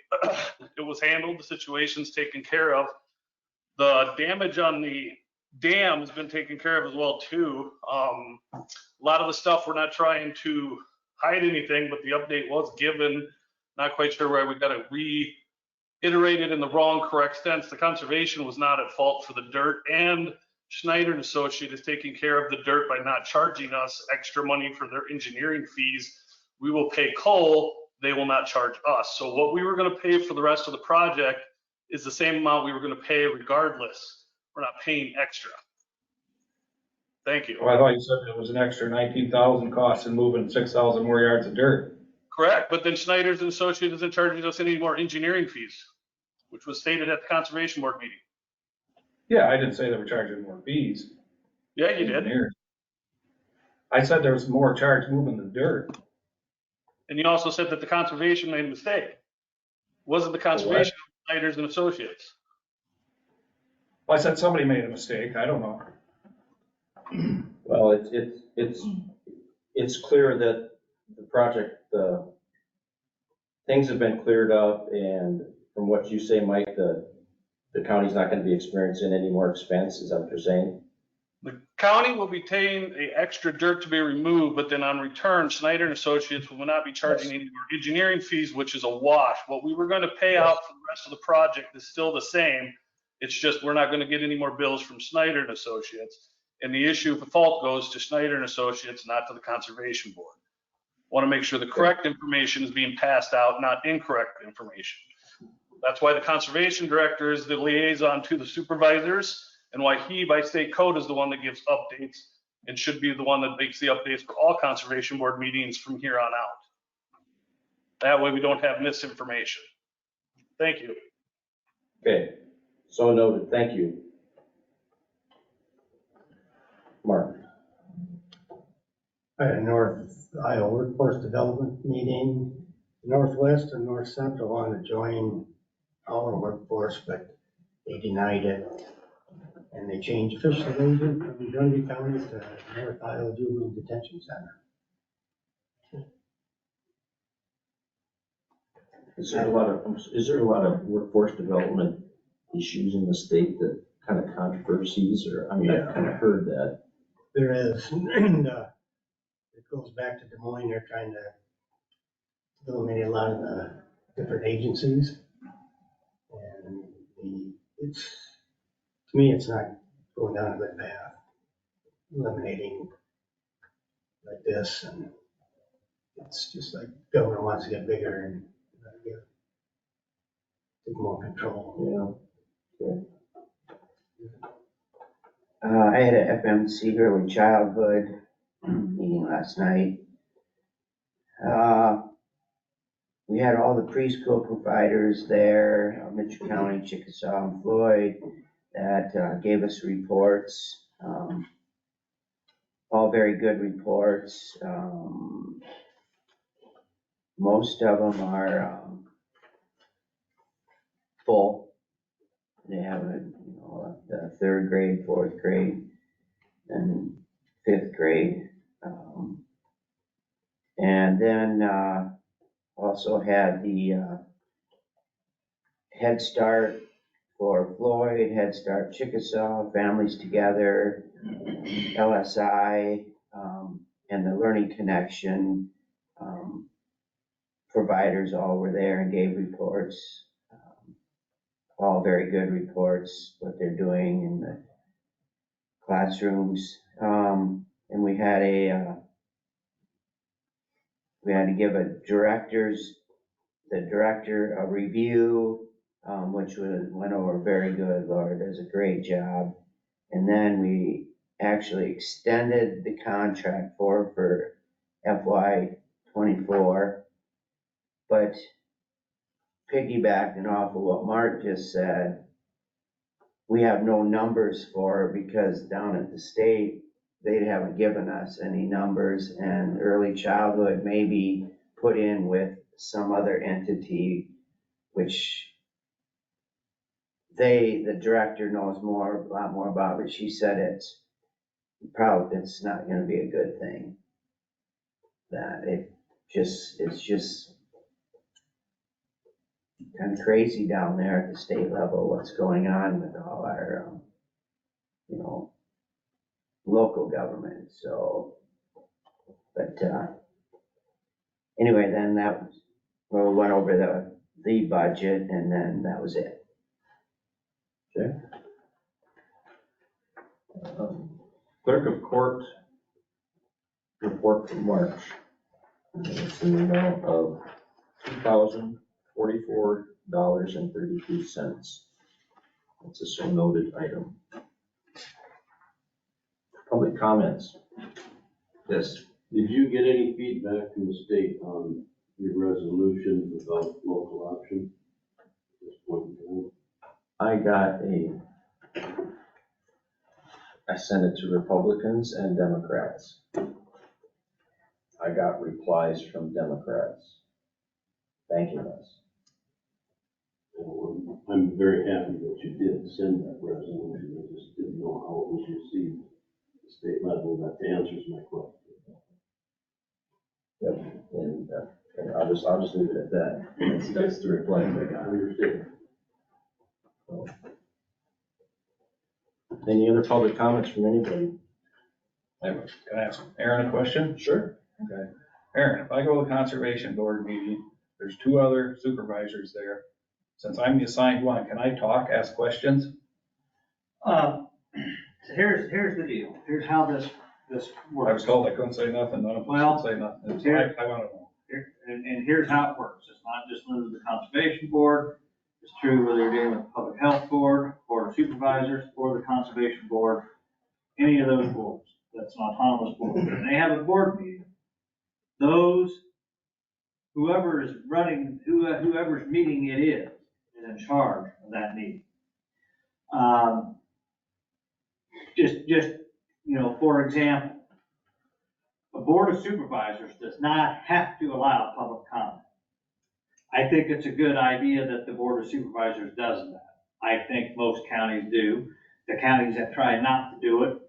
It was handled, the situation's taken care of. The damage on the dam has been taken care of as well too. A lot of the stuff, we're not trying to hide anything, but the update was given. Not quite sure why we got it reiterated in the wrong correct sense. The conservation was not at fault for the dirt, and Schneider and Associate is taking care of the dirt by not charging us extra money for their engineering fees. We will pay Cole, they will not charge us. So what we were gonna pay for the rest of the project is the same amount we were gonna pay regardless. We're not paying extra. Thank you. Well, I thought you said it was an extra 19,000 cost in moving 6,000 more yards of dirt. Correct, but then Schneider's and Associates isn't charging us any more engineering fees, which was stated at the conservation board meeting. Yeah, I didn't say they were charging more fees. Yeah, you did. Engineers. I said there was more charge moving the dirt. And you also said that the conservation made a mistake. Wasn't the conservation, Schneider's and Associates. Well, I said somebody made a mistake, I don't know. Well, it's clear that the project, things have been cleared up, and from what you say, Mike, the county's not gonna be experiencing any more expense, is that what you're saying? The county will be paying the extra dirt to be removed, but then on return, Snyder and Associates will not be charging any more engineering fees, which is a wash. What we were gonna pay out for the rest of the project is still the same. It's just, we're not gonna get any more bills from Snyder and Associates. And the issue of the fault goes to Snyder and Associates, not to the Conservation Board. Want to make sure the correct information is being passed out, not incorrect information. That's why the Conservation Director is the liaison to the supervisors, and why he, by state code, is the one that gives updates and should be the one that makes the updates for all Conservation Board meetings from here on out. That way we don't have misinformation. Thank you. Okay, so noted, thank you. Mark? I had a North Iowa Workforce Development meeting. Northwest and North Central wanted to join our workforce, but they denied it. And they changed official agent from Grundy County to North Iowa Juvenile Detention Center. Is there a lot of workforce development issues in the state that kind of controversies, or, I mean, I've kind of heard that. There is, and it goes back to Des Moines. They're trying to eliminate a lot of the different agencies. And to me, it's not going down a good path, eliminating like this. And it's just like government wants to get bigger and take more control. Yeah. Okay. I had a FMC early childhood meeting last night. We had all the preschool providers there, Mitchell County, Chickasaw, and Floyd, that gave us reports. All very good reports. Most of them are full. They have the 3rd grade, 4th grade, and 5th grade. And then also had the Head Start for Floyd, Head Start Chickasaw, Families Together, LSI, and the Learning Connection providers all were there and gave reports. All very good reports, what they're doing in the classrooms. And we had to give the director a review, which went over very good. Laura does a great job. And then we actually extended the contract for FY '24, but piggybacking off of what Mark just said, we have no numbers for her because down at the state, they haven't given us any numbers, and early childhood may be put in with some other entity, which the director knows a lot more about, but she said it's not gonna be a good thing. That it's just kind of crazy down there at the state level, what's going on with all our, local government. So, but anyway, then we went over the budget, and then that was it. Okay. Clerk of Court report for March. It's in the amount of $2,044.32. That's a so noted item. Public comments. Yes. Did you get any feedback from the state on your resolution about local option at this point in time? I sent it to Republicans and Democrats. I got replies from Democrats thanking us. I'm very happy that you did send that resolution. I just didn't know how it was received at the state level. That answers my question. Yep, and I'll just leave it at that. That's the reply I got. Understood. Any other public comments from anybody? Can I ask Aaron a question? Sure. Okay. Aaron, if I go to the conservation board meeting, there's 2 other supervisors there. Since I'm the assigned one, can I talk, ask questions? Here's the deal. Here's how this I was works. told I couldn't say nothing, none of us Well, should say nothing. here- I want to know. And here's how it works. It's not just limited to the conservation board. It's true whether you're dealing with the public health board, board of supervisors, or the conservation board, any of those boards. That's an autonomous board. When they have a board meeting, whoever is running, whoever's meeting it is in charge of that meeting. For example, a board of supervisors does not have to allow public comment. I think it's a good idea that the board of supervisors does that. I think most counties do. The counties that try not to do it,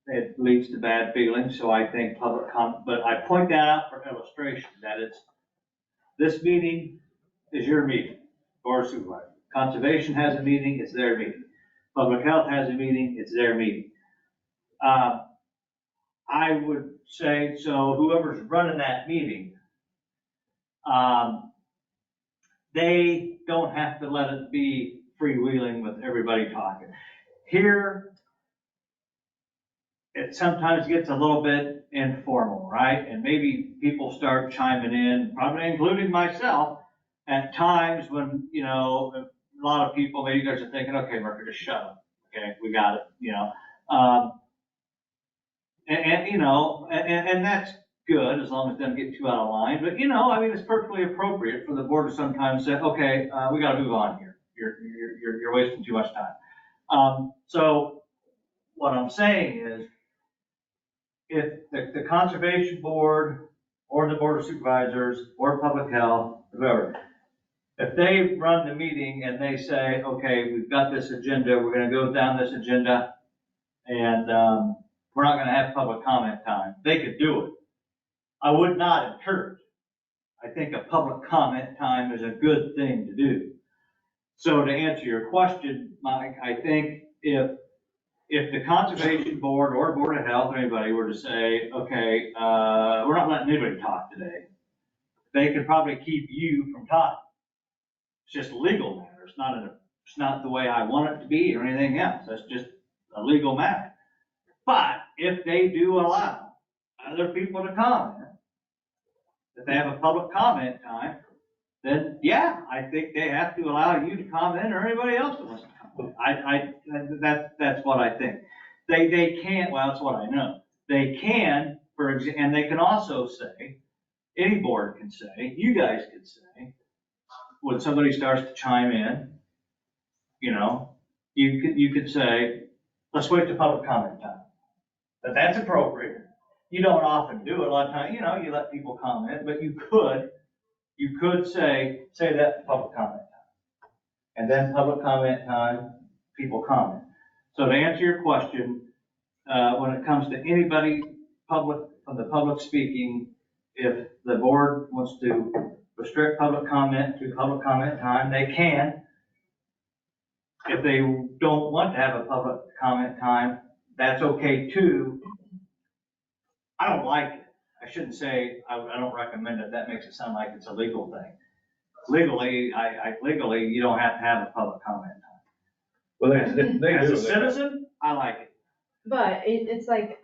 it leads to bad feelings, so I think public comment, but I point that out for illustration, that this meeting is your meeting, board of supervisors. Conservation has a meeting, it's their meeting. Public health has a meeting, it's their meeting. I would say, so whoever's running that meeting, they don't have to let it be freewheeling with everybody talking. Here, it sometimes gets a little bit informal, right? And maybe people start chiming in, probably including myself, at times when, a lot of people, maybe you guys are thinking, okay, Murphy, just shut up. Okay, we got it, And that's good, as long as it doesn't get too out of line. But, it's perfectly appropriate for the board to sometimes say, okay, we got to move on here. You're wasting too much time. So what I'm saying is, if the conservation board or the board of supervisors or public health, whoever, if they run the meeting and they say, okay, we've got this agenda, we're going to go down this agenda, and we're not going to have public comment time, they could do it. I would not encourage it. I think a public comment time is a good thing to do. So to answer your question, Mike, I think if the conservation board or board of health or anybody were to say, okay, we're not letting anybody talk today, they could probably keep you from talking. It's just a legal matter. It's not the way I want it to be or anything else. That's just a legal matter. But if they do allow other people to comment, if they have a public comment time, then yeah, I think they have to allow you to comment or anybody else that wants to comment. That's what I think. They can't, well, that's what I know. They can, and they can also say, any board can say, you guys could say, when somebody starts to chime in, you could say, let's wait to public comment time. That's appropriate. You don't often do it. A lot of times, you let people comment, but you could say that for public comment time. And then public comment time, people comment. So to answer your question, when it comes to anybody from the public speaking, if the board wants to restrict public comment to public comment time, they can. If they don't want to have a public comment time, that's okay too. I don't like it. I shouldn't say I don't recommend it. That makes it sound like it's a legal thing. Legally, legally, you don't have to have a public comment time. Well, they As do. a citizen, I like it. But it's like,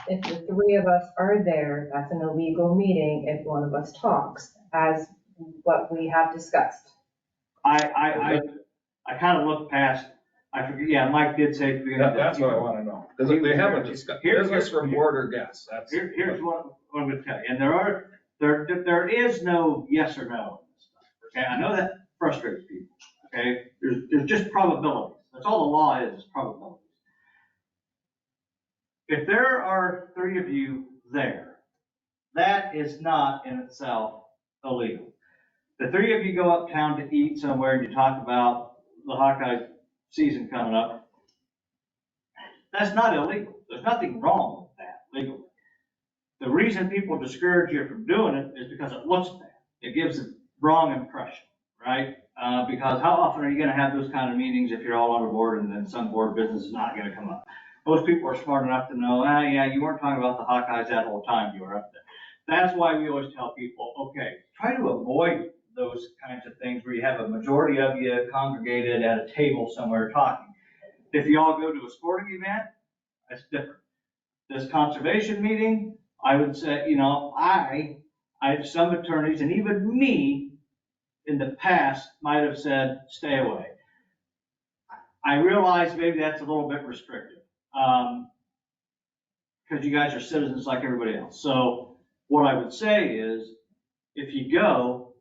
if the three of us are there, that's an illegal meeting if one of us talks, as what we have discussed. I kind of looked past, I forget, yeah, Mike did say. That's what I want to know. Because they haven't discussed, business from board or guests. Here's what I'm going to tell you. And there is no yes or no in this stuff. Okay, I know that frustrates people. Okay, there's just probabilities. That's all the law is probabilities. If there are three of you there, that is not in itself illegal. The three of you go uptown to eat somewhere and you talk about the Hawkeye season coming up. That's not illegal. There's nothing wrong with that legally. The reason people discourage you from doing it is because it looks bad. It gives a wrong impression, right? because how often are you gonna have those kind of meetings if you're all on a board and then some board business is not gonna come up? Most people are smart enough to know, yeah, you weren't talking about the Hawkeyes that whole time you were up there. That's why we always tell people, okay, try to avoid those kinds of things where you have a majority of you congregated at a table somewhere talking. If you all go to a sporting event, that's different. This conservation meeting, I would say, I have some attorneys and even me in the past might have said, stay away. I realize maybe that's a little bit restrictive, because you guys are citizens like everybody else. So what I would say is, if you go,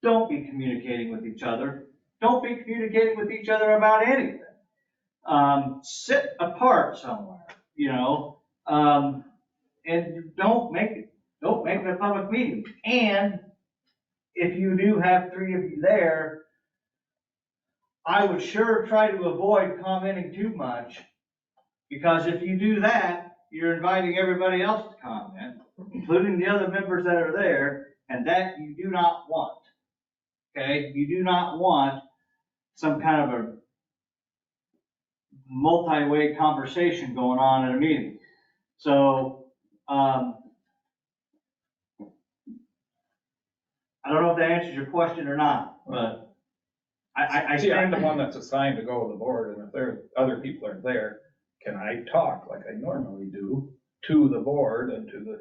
don't be communicating with each other. Don't be communicating with each other about anything. Sit apart somewhere, and don't make it a public meeting. And if you do have 3 of you there, I would sure try to avoid commenting too much, because if you do that, you're inviting everybody else to comment, including the other members that are there, and that you do not want. Okay? You do not want some kind of a multi-way conversation going on in a meeting. So, I don't know if that answers your question or not, but I See, I'm the think, one that's assigned to go to the board, and if there, other people are there, can I talk like I normally do to the board and to the,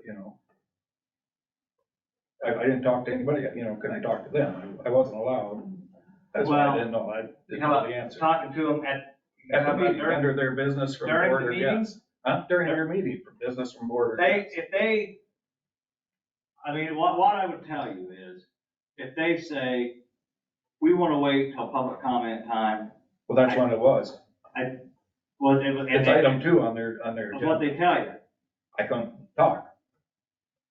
I didn't talk to anybody, can I talk to them? I wasn't allowed. That's why I didn't know, I didn't know the answer. talking to them At the meeting, under their business from during board the or meeting? yes. Huh? During their meeting, from business from board or yes. What I would tell you is, if they say, we want to wait till public comment time. Well, that's when it was. It's item 2 on their That's what they tell you. I couldn't talk.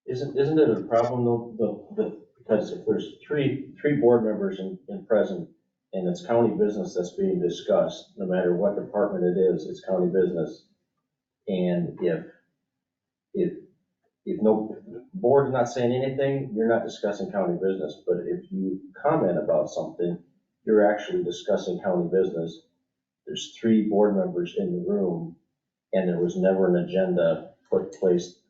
Isn't it a problem though, because if there's three board members in present, and it's county business that's being discussed, no matter what department it is, it's county business. And if no board's not saying anything, you're not discussing county business. But if you comment about something, you're actually discussing county business. There's 3 board members in the room, and there was never an agenda placed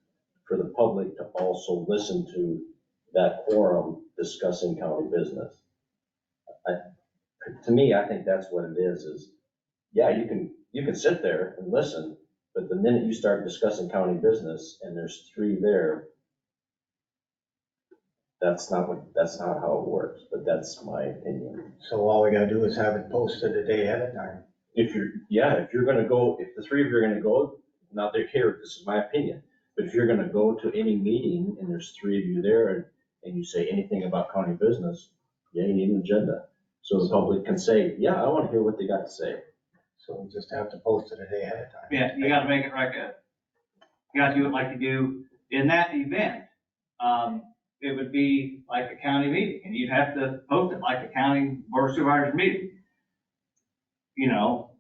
for the public to also listen to that quorum discussing county business. To me, I think that's what it is, yeah, you can sit there and listen, but the minute you start discussing county business and there's 3 there, that's not how it works, but that's my opinion. So all we gotta do is have it posted a day ahead of time. If you're gonna go, if the 3 of you are gonna go, not they're here, this is my opinion, but if you're gonna go to any meeting and there's 3 of you there and you say anything about county business, yeah, you need an agenda. So the public can say, yeah, I wanna hear what they got to say. So we just have to post it a day ahead of time. Yeah, you gotta make it you gotta do it like you do in that event. It would be like a county meeting, and you'd have to post it like a county board of supervisors meeting.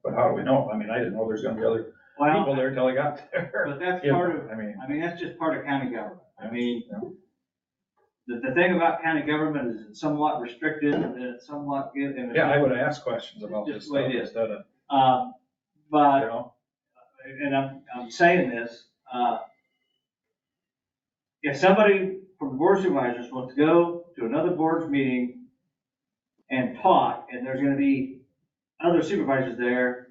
But how do we know? I mean, I didn't know there's gonna be other people there till I got there. But that's Yeah, part of, that's just part of county government. The thing about county government is it's somewhat restricted and it's somewhat. Yeah, I would ask questions about this stuff instead of. But, and I'm saying this, if somebody from the board of supervisors wants to go to another board's meeting and talk, and there's gonna be other supervisors there,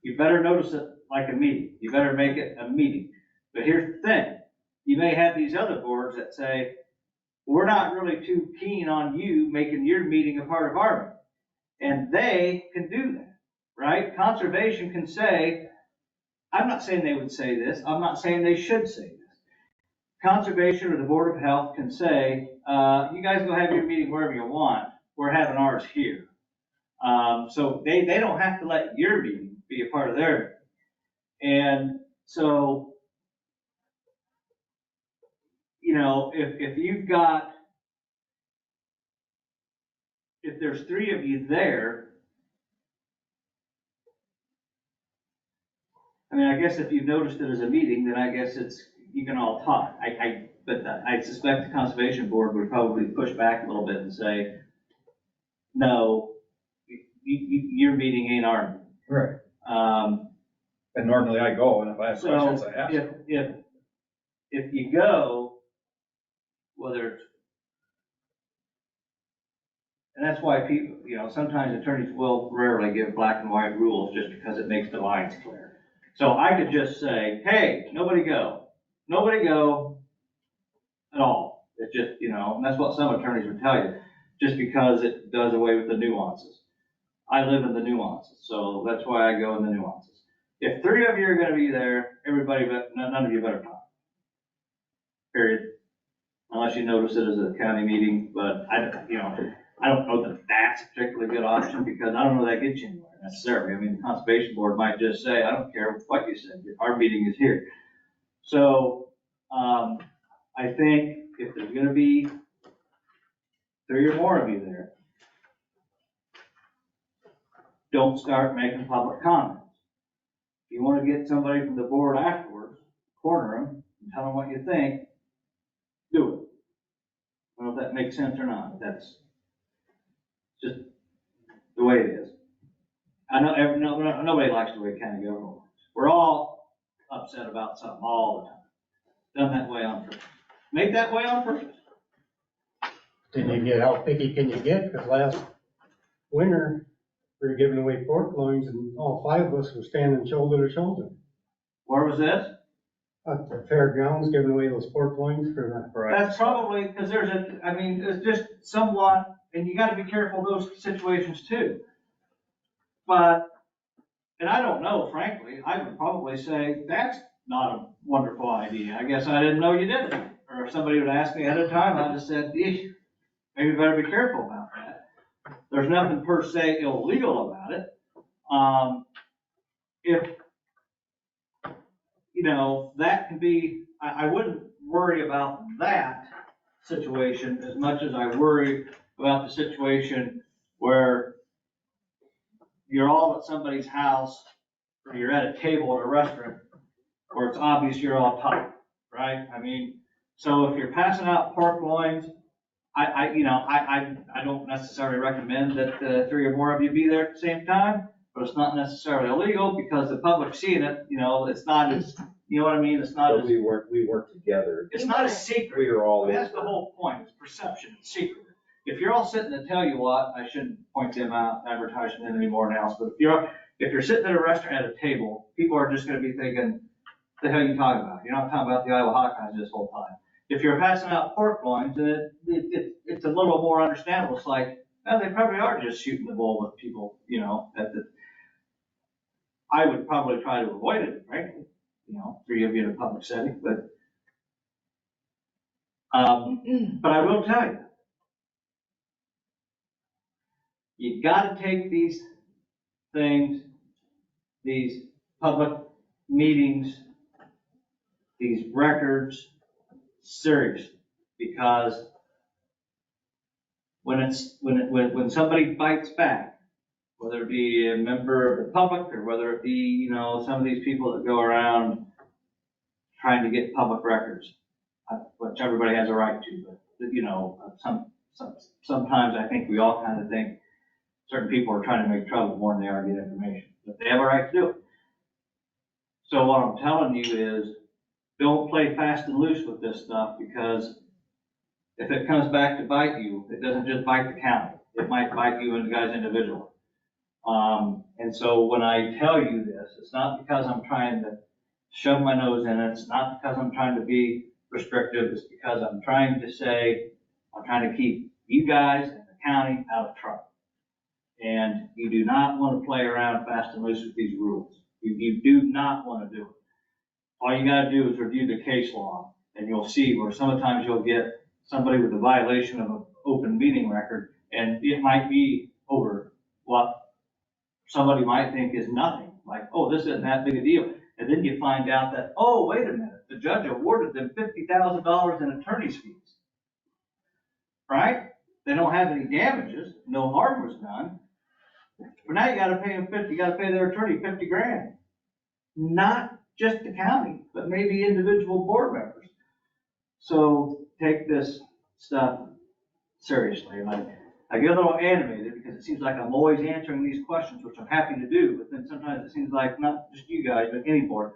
you better notice it like a meeting. You better make it a meeting. But here's the thing, you may have these other boards that say, we're not really too keen on you making your meeting a part of our meeting. And they can do that, right? Conservation can say, I'm not saying they would say this, I'm not saying they should say this. Conservation or the Board of Health can say, you guys go have your meeting wherever you want, we're having ours here. So they don't have to let your meeting be a part of their meeting. And so, if there's 3 of you there, I guess if you've noticed it as a meeting, then I guess you can all talk. But I suspect the Conservation Board would probably push back a little bit and say, no, your meeting ain't our meeting. Right. Um, And normally I go, and if I have questions, so I ask. if you go, whether it's, and that's why people, sometimes attorneys will rarely give black and white rules just because it makes the lines clear. So I could just say, hey, nobody go at all. It's just, and that's what some attorneys would tell you, just because it does away with the nuances. I live in the nuances, so that's why I go in the nuances. If 3 of you are gonna be there, everybody, but none of you better talk. Period. Unless you notice it as a county meeting, but I don't know that that's a particularly good option, because I don't know that gets you anywhere necessarily. I mean, the conservation board might just say, I don't care what you said, our meeting is here. So, I think if there's gonna be 3 or more of you there, don't start making public comments. If you wanna get somebody from the board afterwards, corner them, and tell them what you think, do it. I don't know if that makes sense or not, that's just the way it is. I know nobody likes the way county government works. We're all upset about something all the time. Done that way on purpose. Make that way on purpose. Did you get, how picky can you get? Because last winter, we were giving away pork loins and all 5 of us were standing shoulder to shoulder. Where was this? At the fairgrounds, giving away those pork loins for That's probably, because it's just somewhat, and you gotta be careful of those situations too. But, and I don't know, frankly, I would probably say, that's not a wonderful idea. I guess I didn't know you did it. Or if somebody would ask me ahead of time, I'd just said, maybe you better be careful about that. There's nothing per se illegal about it. If, that can be, I wouldn't worry about that situation as much as I worry about the situation where you're all at somebody's house, or you're at a table at a restaurant, where it's obvious you're all talking, right? I mean, so if you're passing out pork loins, I don't necessarily recommend that 3 or more of you be there at the same time, but it's not necessarily illegal, because the public's seeing it, it's not as, you know what I mean? It's not But as, we work together. it's not a secret. We are all. That's the whole point, it's perception, it's secret. If you're all sitting to tell you what, I shouldn't point them out, advertising them anymore now, but if you're sitting at a restaurant at a table, people are just gonna be thinking, the hell are you talking about? You're not talking about the Iowa Hawkeyes this whole time. If you're passing out pork loins, then it's a little more understandable. It's like, well, they probably are just shooting the bull with people, I would probably try to avoid it, frankly, 3 of you in a public setting, but I will tell you, you gotta take these things, these public meetings, these records seriously, because when somebody fights back, whether it be a member of the public or whether it be, some of these people that go around trying to get public records, which everybody has a right to, but, sometimes I think we all kind of think certain people are trying to make trouble more than they are to get information, but they have a right to do it. So what I'm telling you is, don't play fast and loose with this stuff, because if it comes back to bite you, it doesn't just bite the county. It might bite you and the guys individually. And so when I tell you this, it's not because I'm trying to shove my nose in it. It's not because I'm trying to be restrictive. It's because I'm trying to say, I'm trying to keep you guys and the county out of trouble. And you do not want to play around fast and loose with these rules. You do not want to do it. All you gotta do is review the case law, and you'll see where sometimes you'll get somebody with a violation of an open meeting record, and it might be over what somebody might think is nothing, like, oh, this isn't that big a deal. And then you find out that, oh, wait a minute, the judge awarded them $50,000 in attorney's fees. Right? They don't have any damages, no harm was done. But now you gotta pay them you gotta pay their attorney $50,000. Not just the county, but maybe individual board members. So take this stuff seriously. I get a little animated because it seems like I'm always answering these questions, which I'm happy to do, but then sometimes it seems like not just you guys, but any board,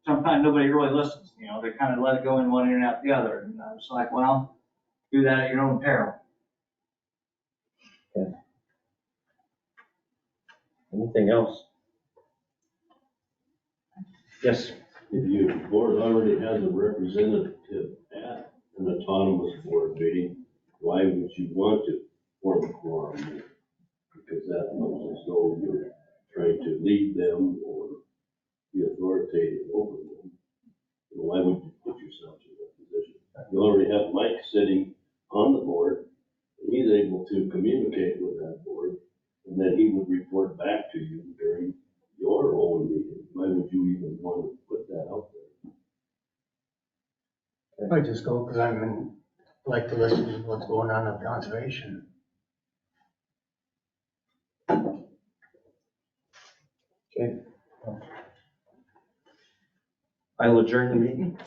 sometimes nobody really listens, you know, they kind of let it go in one ear and out the other, and I was like, well, do that at your own peril. Anything else? Yes. If your board already has a representative at an autonomous board meeting, why would you want to form a quorum? Because that looks as though you're trying to lead them or be authoritative over them. And why would you put yourself in that position? You already have Mike sitting on the board, and he's able to communicate with that board, and then he would report back to you during your own meeting. Why would you even want to put that out there? I just go because like to listen to what's going on with conservation. Okay. I will adjourn the meeting.